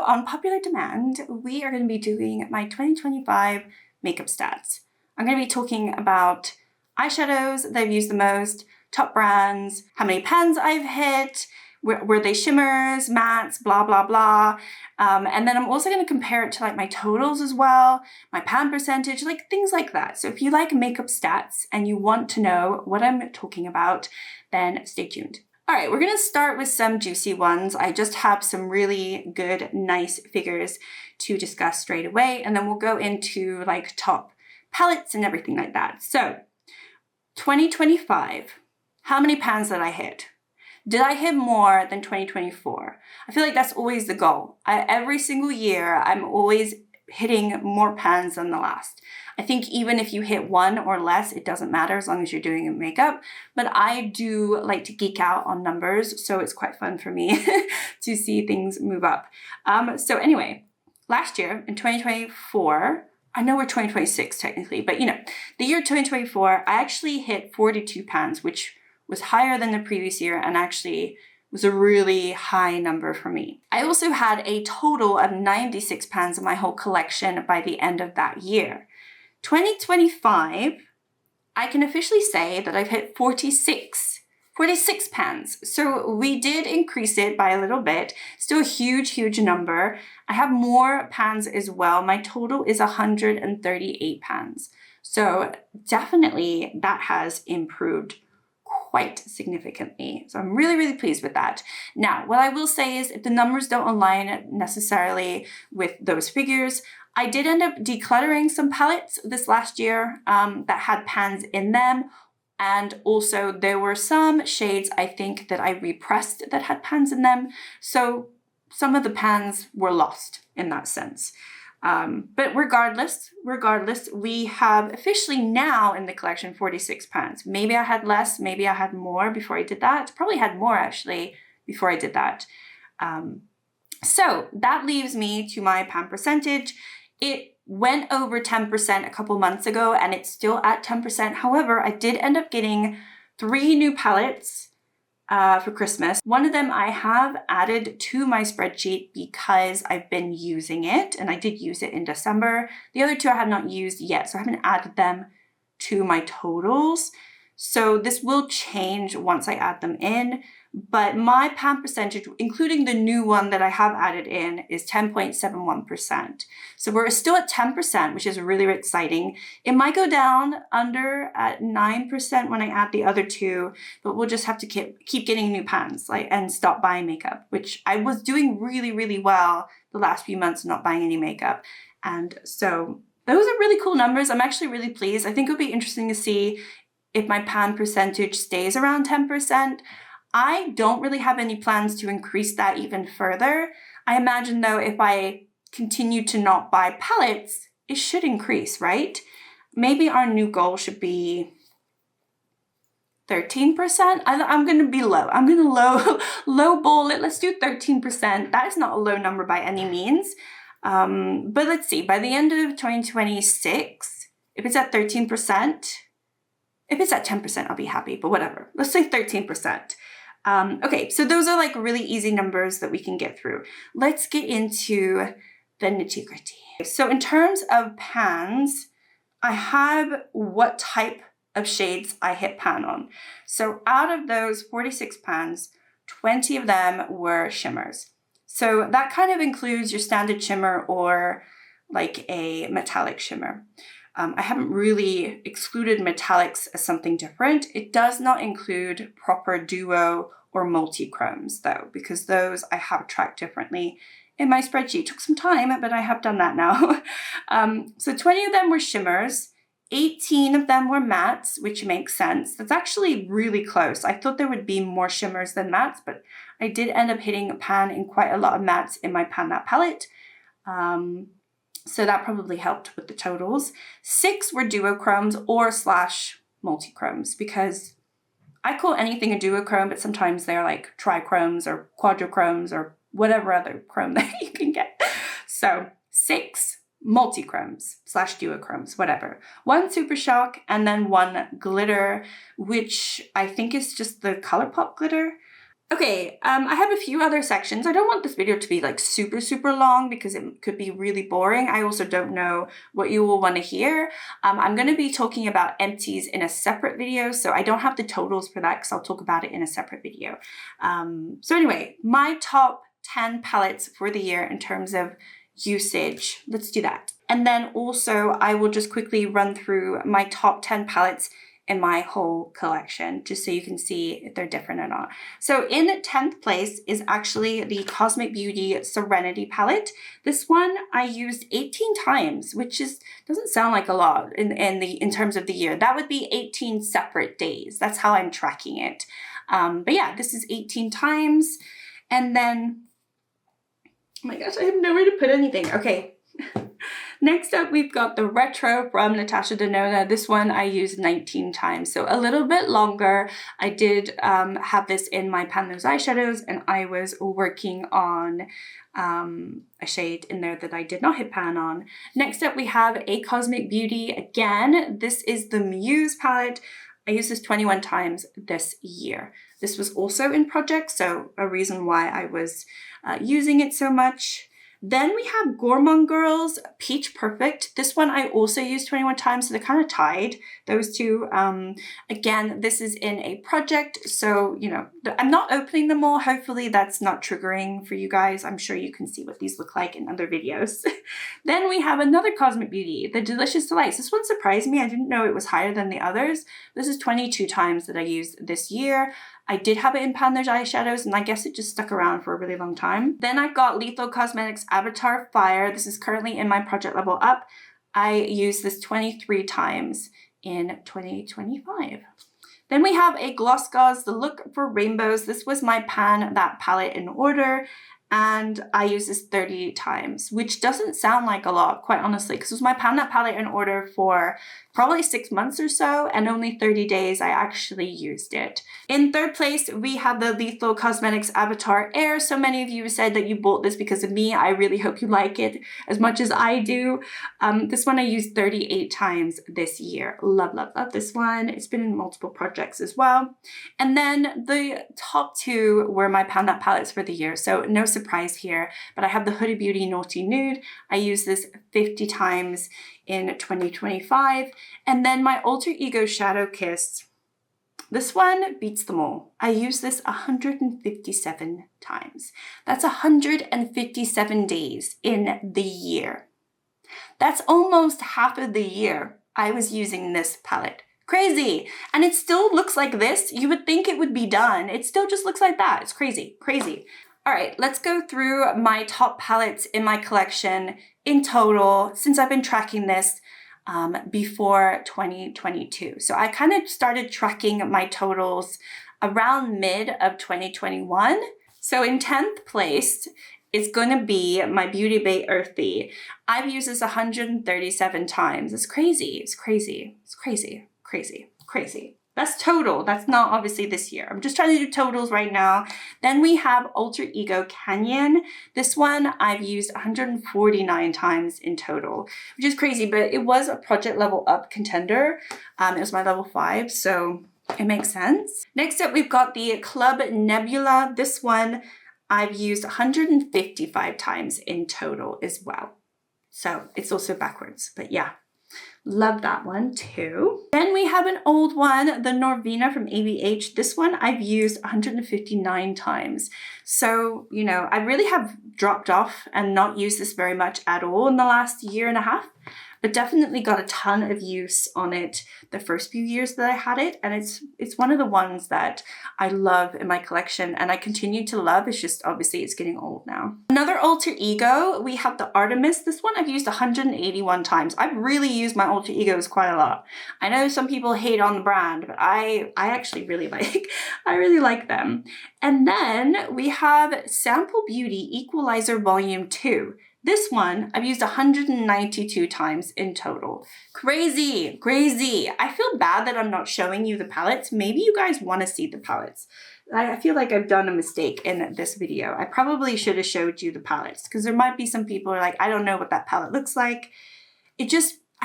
So on popular demand, we are going to be doing my 2025 makeup stats. I'm going to be talking about eyeshadows that I've used the most, top brands, how many pans I've hit, were they shimmers, mattes, blah, blah, blah. And then I'm also going to compare it to like my totals as well, my pan percentage, like things like that. So if you like makeup stats and you want to know what I'm talking about, then stay tuned. All right, we're going to start with some juicy ones. I just have some really good, nice figures to discuss straight away. And then we'll go into like top palettes and everything like that. So 2025, how many pans did I hit? Did I hit more than 2024? I feel like that's always the goal. Every single year, I'm always hitting more pans than the last. I think even if you hit one or less, it doesn't matter as long as you're doing makeup. But I do like to geek out on numbers, so it's quite fun for me to see things move up. So anyway, last year in 2024, I know we're 2026 technically, but you know, the year 2024, I actually hit 42 pans, which was higher than the previous year and actually was a really high number for me. I also had a total of 96 pans in my whole collection by the end of that year. 2025, I can officially say that I've hit 46 pans. So we did increase it by a little bit. Still a huge, huge number. I have more pans as well. My total is 138 pans. So definitely that has improved quite significantly. So I'm really, really pleased with that. Now, what I will say is if the numbers don't align necessarily with those figures, I did end up decluttering some palettes this last year that had pans in them. And also there were some shades I think that I repressed that had pans in them. So some of the pans were lost in that sense. But regardless, we have officially now in the collection 46 pans. Maybe I had less, maybe I had more before I did that. Probably had more actually before I did that. So that leaves me to my pan percentage. It went over 10% a couple months ago and it's still at 10%. However, I did end up getting 3 new palettes for Christmas. One of them I have added to my spreadsheet because I've been using it and I did use it in December. The other 2 I have not used yet, so I haven't added them to my totals. So this will change once I add them in, but my pan percentage, including the new one that I have added in, is 10.71%. So we're still at 10%, which is really exciting. It might go down under at 9% when I add the other 2, but we'll just have to keep getting new pans and stop buying makeup, which I was doing really, really well the last few months, not buying any makeup. And so those are really cool numbers. I'm actually really pleased. I think it'll be interesting to see if my pan percentage stays around 10%. I don't really have any plans to increase that even further. I imagine though, if I continue to not buy palettes, it should increase, right? Maybe our new goal should be 13%. I'm going to be low. I'm going to lowball it. Let's do 13%. That is not a low number by any means. But let's see, by the end of 2026, if it's at 13%, if it's at 10%, I'll be happy, but whatever. Let's say 13%. Okay, so those are like really easy numbers that we can get through. Let's get into the nitty-gritty. So in terms of pans, I have what type of shades I hit pan on. So out of those 46 pans, 20 of them were shimmers. So that kind of includes your standard shimmer or like a metallic shimmer. I haven't really excluded metallics as something different. It does not include proper duo or multi-chromes though, because those I have tracked differently in my spreadsheet. It took some time, but I have done that now. So 20 of them were shimmers, 18 of them were mattes, which makes sense. That's actually really close. I thought there would be more shimmers than mattes, but I did end up hitting a pan in quite a lot of mattes in my pan matte palette. So that probably helped with the totals. 6 were duochromes or / multi-chromes because I call anything a duochrome, but sometimes they're like trichromes or quadrochromes or whatever other chrome that you can get. So 6 multi-chromes / duochromes, whatever. 1 Super Shock and then 1 glitter, which I think is just the ColourPop glitter. Okay, I have a few other sections. I don't want this video to be like super long because it could be really boring. I also don't know what you will want to hear. I'm going to be talking about empties in a separate video, so I don't have the totals for that because I'll talk about it in a separate video. So anyway, my top 10 palettes for the year in terms of usage. Let's do that. And then also I will just quickly run through my top 10 palettes in my whole collection, just so you can see if they're different or not. So in 10th place is actually the Cosmic Beauty Serenity palette. This one I used 18 times, which doesn't sound like a lot in terms of the year. That would be 18 separate days. That's how I'm tracking it. But yeah, this is 18 times. And then, oh my gosh, I have nowhere to put anything. Okay. Next up, we've got the Retro from Natasha Denona. This one I used 19 times, so a little bit longer. I did have this in my Pan Those eyeshadows, and I was working on a shade in there that I did not hit pan on. Next up, we have a Cosmic Beauty. Again, this is the Muse palette. I used this 21 times this year. This was also in project, so a reason why I was using it so much. Then we have Gourmand Girls Peach Perfect. This one I also used 21 times, so they're kind of tied, those two. Again, this is in a project, so, you know, I'm not opening them all. Hopefully that's not triggering for you guys. I'm sure you can see what these look like in other videos. Then we have another Cosmic Beauty, the Delicious Delights. This one surprised me. I didn't know it was higher than the others. This is 22 times that I used this year. I did have it in Pan Those eyeshadows, and I guess it just stuck around for a really long time. Then I've got Lethal Cosmetics Avatar Fire. This is currently in my Project Level Up. I used this 23 times in 2025. Then we have a Gloss Gauze, the Look for Rainbows. This was my Pan That palette in order, and I used this 30 times, which doesn't sound like a lot, quite honestly, because it was my Pan That palette in order for probably 6 months or so, and only 30 days I actually used it. In third place, we have the Lethal Cosmetics Avatar Air. So many of you said that you bought this because of me. I really hope you like it as much as I do. This one I used 38 times this year. Love, love, love this one. It's been in multiple projects as well. And then the top two were my Pan That palettes for the year, so no surprise here, but I have the Huda Beauty Naughty Nude. I used this 50 times in 2025. And then my Alter Ego Shadow Kiss. This one beats them all. I used this 157 times. That's 157 days in the year. That's almost half of the year I was using this palette. Crazy. And it still looks like this. You would think it would be done. It still just looks like that. It's crazy, crazy. All right, let's go through my top palettes in my collection in total since I've been tracking this before 2022. So I kind of started tracking my totals around mid of 2021. So in 10th place is going to be my Beauty Bay Earthy. I've used this 137 times. It's crazy. It's crazy. It's crazy. Crazy. Crazy. That's total. That's not obviously this year. I'm just trying to do totals right now. Then we have Alter Ego Canyon. This one I've used 149 times in total, which is crazy, but it was a Project Level Up contender. It was my level 5, so it makes sense. Next up, we've got the Club Nebula. This one I've used 155 times in total as well. So it's also backwards, but yeah. Love that one too. Then we have an old one, the Norvina from ABH. This one I've used 159 times. So, you know, I really have dropped off and not used this very much at all in the last year and a half, but definitely got a ton of use on it the first few years that I had it. And it's one of the ones that I love in my collection and I continue to love. It's just obviously it's getting old now. Another Alter Ego, we have the Artemis. This one I've used 181 times. I've really used my Alter Egos quite a lot. I know some people hate on the brand, but I actually really I really like them. And then we have Sample Beauty Equalizer Volume 2. This one I've used 192 times in total. Crazy, crazy. I feel bad that I'm not showing you the palettes. Maybe you guys want to see the palettes. I feel like I've done a mistake in this video. I probably should have showed you the palettes because there might be some people who are like, I don't know what that palette looks like.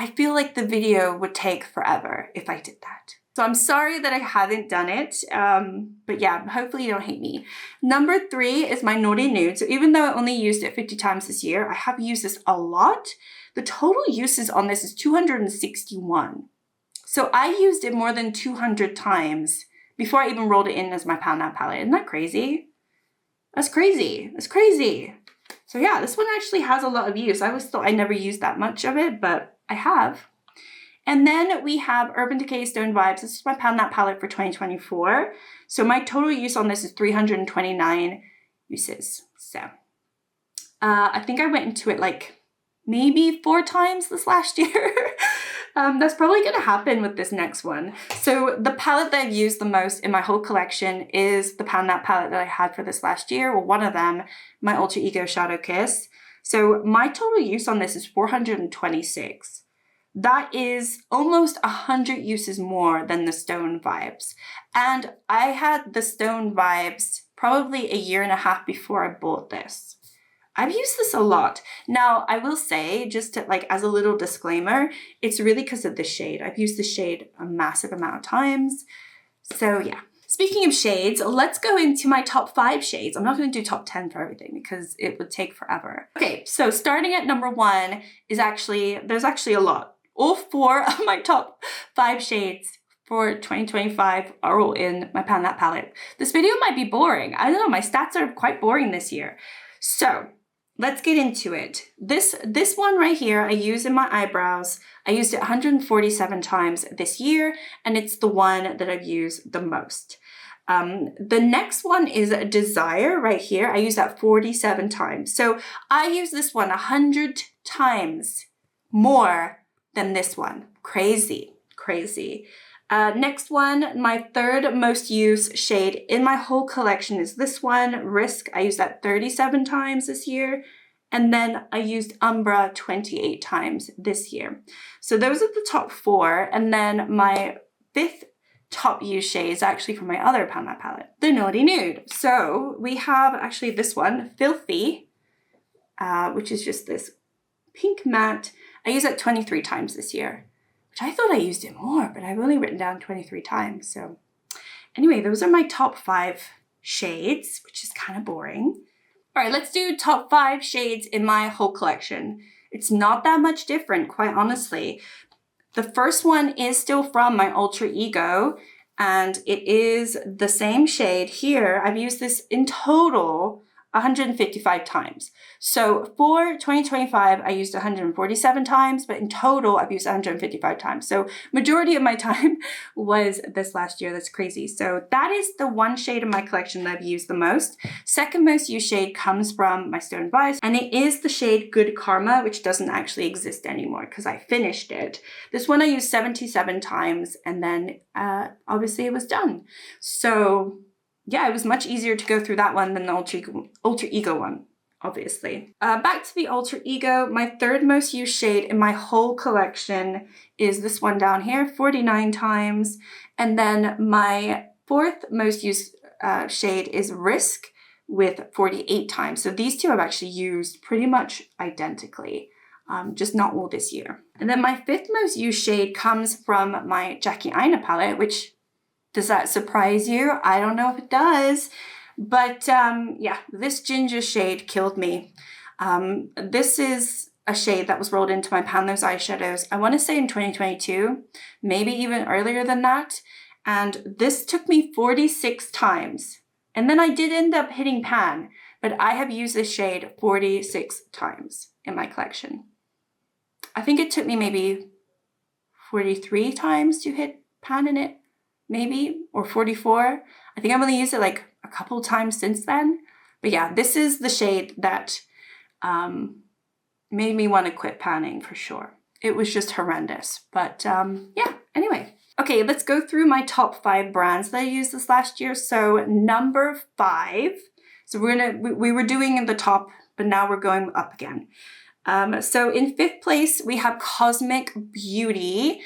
I feel like the video would take forever if I did that. So I'm sorry that I haven't done it, but yeah, hopefully you don't hate me. Number 3 is my Naughty Nude. So even though I only used it 50 times this year, I have used this a lot. The total uses on this is 261. So I used it more than 200 times before I even rolled it in as my Pan That palette. Isn't that crazy? That's crazy. That's crazy. So yeah, this one actually has a lot of use. I always thought I never used that much of it, but I have. And then we have Urban Decay Stone Vibes. This is my Pan That palette for 2024. So my total use on this is 329 uses. So I think I went into it like maybe 4 times this last year. That's probably gonna happen with this next one. So the palette that I've used the most in my whole collection is the Pan That palette that I had for this last year. Well, one of them, my Alter Ego Shadow Kiss. So my total use on this is 426. That is almost 100 uses more than the Stone Vibes. And I had the Stone Vibes probably 1.5 years before I bought this. I've used this a lot. Now, I will say, just to, like as a little disclaimer, it's really because of the shade. I've used the shade a massive amount of times. So yeah. Speaking of shades, let's go into my top 5 shades. I'm not going to do top 10 for everything because it would take forever. Okay, so starting at number 1 is there's actually a lot. All 4 of my top 5 shades for 2025 are all in my Pan That palette. This video might be boring. I don't know, my stats are quite boring this year. So let's get into it. This one right here, I use in my eyebrows. I used it 147 times this year, and it's the one that I've used the most. The next one is Desire right here. I use that 47 times. So I use this one 100 times more than this one. Crazy, crazy. Next one, my 3rd most used shade in my whole collection is this one, Risk. I used that 37 times this year. And then I used Umbra 28 times this year. So those are the top 4. And then my 5th top used shade is actually from my other Pan That palette, the Naughty Nude. So we have actually this one, Filthy, which is just this pink matte. I used it 23 times this year, which I thought I used it more, but I've only written down 23 times. So anyway, those are my top 5 shades, which is kind of boring. All right, let's do top 5 shades in my whole collection. It's not that much different, quite honestly. The first one is still from my Alter Ego, and it is the same shade here. I've used this in total 155 times. So for 2025, I used 147 times, but in total, I've used 155 times. So majority of my time was this last year. That's crazy. So that is the one shade in my collection that I've used the most. Second most used shade comes from my Stone Vibes, and it is the shade Good Karma, which doesn't actually exist anymore because I finished it. This one I used 77 times, and then obviously it was done. So yeah, it was much easier to go through that one than the Alter Ego one, obviously. Back to the Alter Ego, my 3rd most used shade in my whole collection is this one down here, 49 times. And then my 4th most used shade is Risk with 48 times. So these two I've actually used pretty much identically, just not all this year. And then my 5th most used shade comes from my Jackie Aina palette, which, does that surprise you? I don't know if it does, but yeah, this ginger shade killed me. This is a shade that was rolled into my Pan Those eyeshadows, I want to say in 2022, maybe even earlier than that. And this took me 46 times. And then I did end up hitting pan, but I have used this shade 46 times in my collection. I think it took me maybe 43 times to hit pan in it. Maybe, or 44. I think I've only used it like a couple times since then. But yeah, this is the shade that made me want to quit panning for sure. It was just horrendous. But yeah, anyway. Okay, let's go through my top 5 brands that I used this last year. So number 5. So we were doing the top, but now we're going up again. So in 5th place, we have Cosmic Beauty.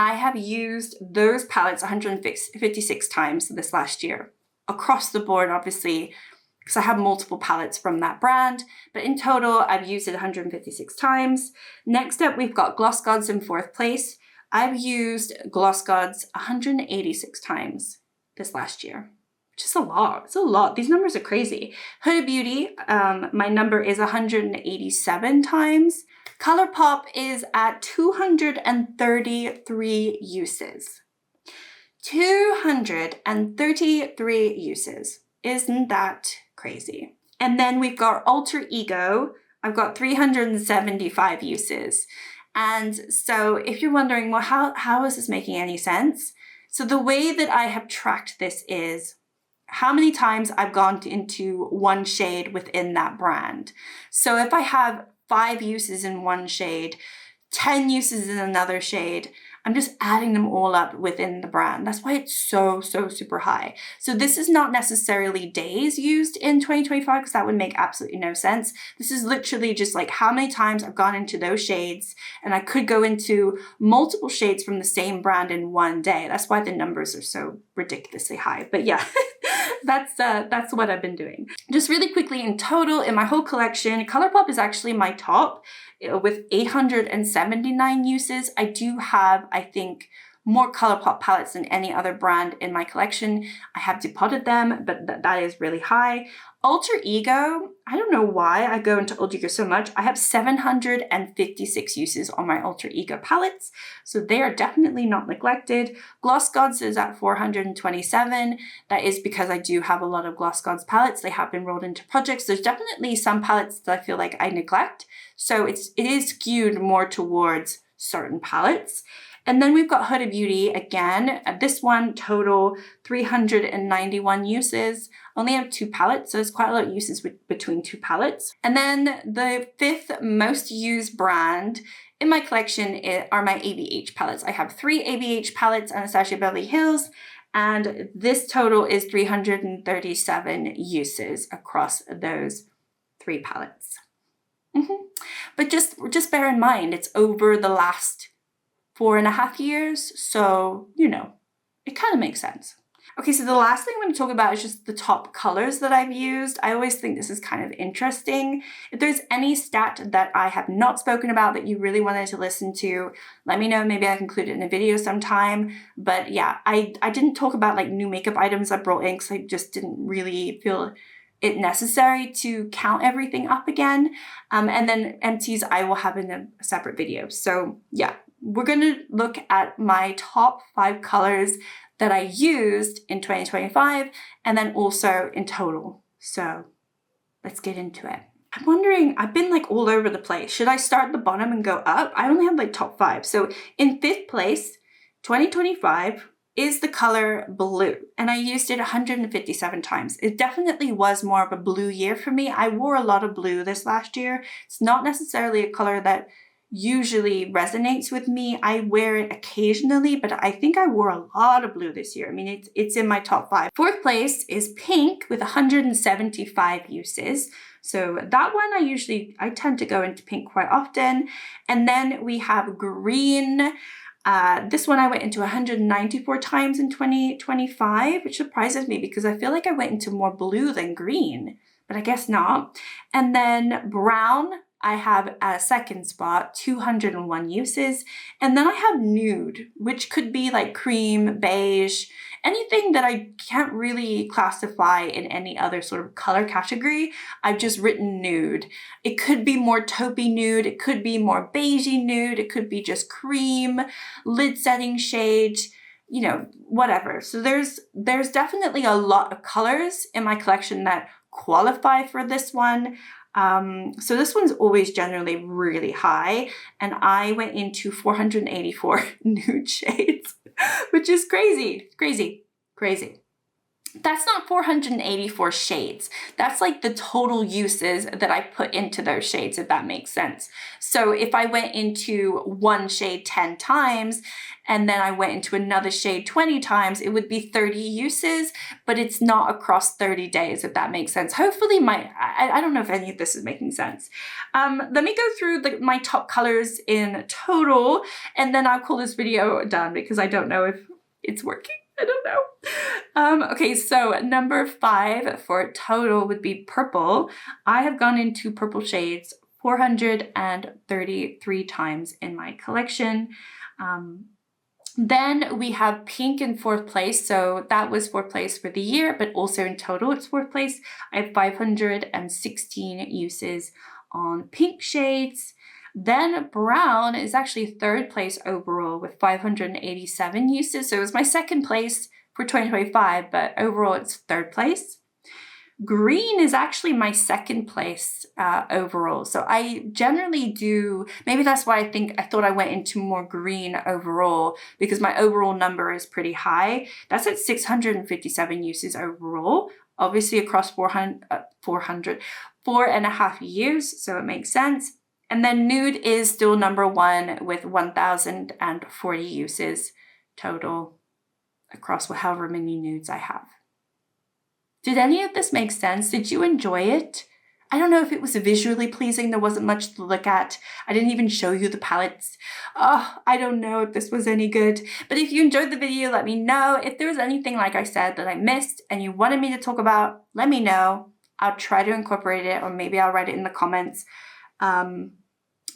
I have used those palettes 156 times this last year. Across the board, obviously, because I have multiple palettes from that brand. But in total, I've used it 156 times. Next up, we've got Gloss Gods in 4th place. I've used Gloss Gods 186 times this last year. Just a lot. It's a lot. These numbers are crazy. Huda Beauty, my number is 187 times. ColourPop is at 233 uses. 233 uses. Isn't that crazy? And then we've got Alter Ego. I've got 375 uses. And so if you're wondering, well, how is this making any sense? So the way that I have tracked this is how many times I've gone into one shade within that brand. So if I have 5 uses in one shade, 10 uses in another shade, I'm just adding them all up within the brand. That's why it's so super high. So this is not necessarily days used in 2025 because that would make absolutely no sense. This is literally just like how many times I've gone into those shades, and I could go into multiple shades from the same brand in one day. That's why the numbers are so ridiculously high. But yeah, that's what I've been doing. Just really quickly, in total, in my whole collection, ColourPop is actually my top with 879 uses. I do have, I think, more ColourPop palettes than any other brand in my collection. I have depotted them, but that is really high. Alter Ego, I don't know why I go into Alter Ego so much. I have 756 uses on my Alter Ego palettes, so they are definitely not neglected. Gloss Gods is at 427. That is because I do have a lot of Gloss Gods palettes. They have been rolled into projects. There's definitely some palettes that I feel like I neglect, so it is skewed more towards certain palettes. And then we've got Huda Beauty again. This one total 391 uses. Only have 2 palettes, so there's quite a lot of uses between 2 palettes. And then the 5th most used brand in my collection are my ABH palettes. I have 3 ABH palettes, Anastasia Beverly Hills, and this total is 337 uses across those 3 palettes. But just bear in mind, it's over the last 4.5 years, so, you know, it kind of makes sense. Okay, so the last thing I'm going to talk about is just the top colors that I've used. I always think this is kind of interesting. If there's any stat that I have not spoken about that you really wanted to listen to, let me know. Maybe I can include it in a video sometime. But yeah, I didn't talk about like new makeup items I brought in because I just didn't really feel it necessary to count everything up again. And then empties I will have in a separate video. So yeah. We're going to look at my top 5 colors that I used in 2025 and then also in total. So let's get into it. I'm wondering, I've been like all over the place. Should I start at the bottom and go up? I only have like top 5. So in 5th place, 2025 is the color blue, and I used it 157 times. It definitely was more of a blue year for me. I wore a lot of blue this last year. It's not necessarily a color that usually resonates with me. I wear it occasionally, but I think I wore a lot of blue this year. I mean, it's in my top 5. 4th place is pink with 175 uses. So that one I tend to go into pink quite often. And then we have green. This one I went into 194 times in 2025, which surprises me because I feel like I went into more blue than green, but I guess not. And then brown, I have at a 2nd spot, 201 uses. And then I have nude, which could be like cream, beige, anything that I can't really classify in any other sort of color category. I've just written nude. It could be more taupey nude. It could be more beigey nude. It could be just cream, lid setting shade, you know, whatever. So there's definitely a lot of colors in my collection that qualify for this one. So this one's always generally really high, and I went into 484 nude shades, which is crazy. That's not 484 shades. That's like the total uses that I put into those shades, if that makes sense. So if I went into one shade 10 times and then I went into another shade 20 times, it would be 30 uses, but it's not across 30 days, if that makes sense. Hopefully I don't know if any of this is making sense. Let me go through my top colors in total, and then I'll call this video done because I don't know if it's working. I don't know. Okay, so number 5 for total would be purple. I have gone into purple shades 433 times in my collection. Then we have pink in 4th place. So that was 4th place for the year, but also in total it's 4th place. I have 516 uses on pink shades. Then brown is actually 3rd place overall with 587 uses. So it was my 2nd place for 2025, but overall it's 3rd place. Green is actually my 2nd place overall. So I generally do, maybe that's why I thought I went into more green overall, because my overall number is pretty high. That's at 657 uses overall, obviously across 4.5 years. So it makes sense. And then nude is still number 1 with 1,040 uses total across however many nudes I have. Did any of this make sense? Did you enjoy it? I don't know if it was visually pleasing. There wasn't much to look at. I didn't even show you the palettes. Oh, I don't know if this was any good. But if you enjoyed the video, let me know. If there was anything, like I said, that I missed and you wanted me to talk about, let me know. I'll try to incorporate it, or maybe I'll write it in the comments.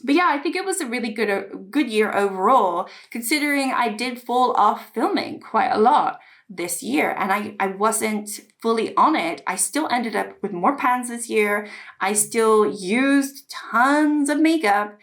But yeah, I think it was a really good year overall, considering I did fall off filming quite a lot this year and I wasn't fully on it. I still ended up with more pans this year. I still used tons of makeup.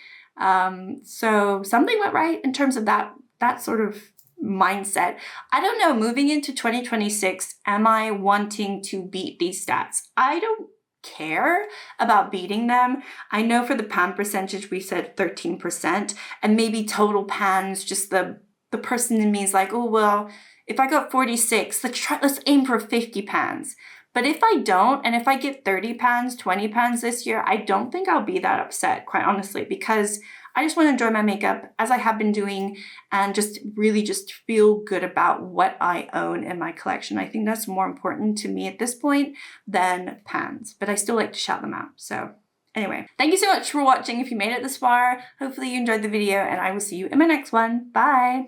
So something went right in terms of that sort of mindset. I don't know, moving into 2026, am I wanting to beat these stats? I don't care about beating them. I know for the pan percentage, we said 13%, and maybe total pans, just the person in me is like, oh, well, if I got 46, let's aim for 50 pans. But if I don't, and if I get 30 pans, 20 pans this year, I don't think I'll be that upset, quite honestly, because I just want to enjoy my makeup as I have been doing and just really just feel good about what I own in my collection. I think that's more important to me at this point than pans, but I still like to shout them out. So anyway, thank you so much for watching. If you made it this far, hopefully you enjoyed the video, and I will see you in my next one. Bye.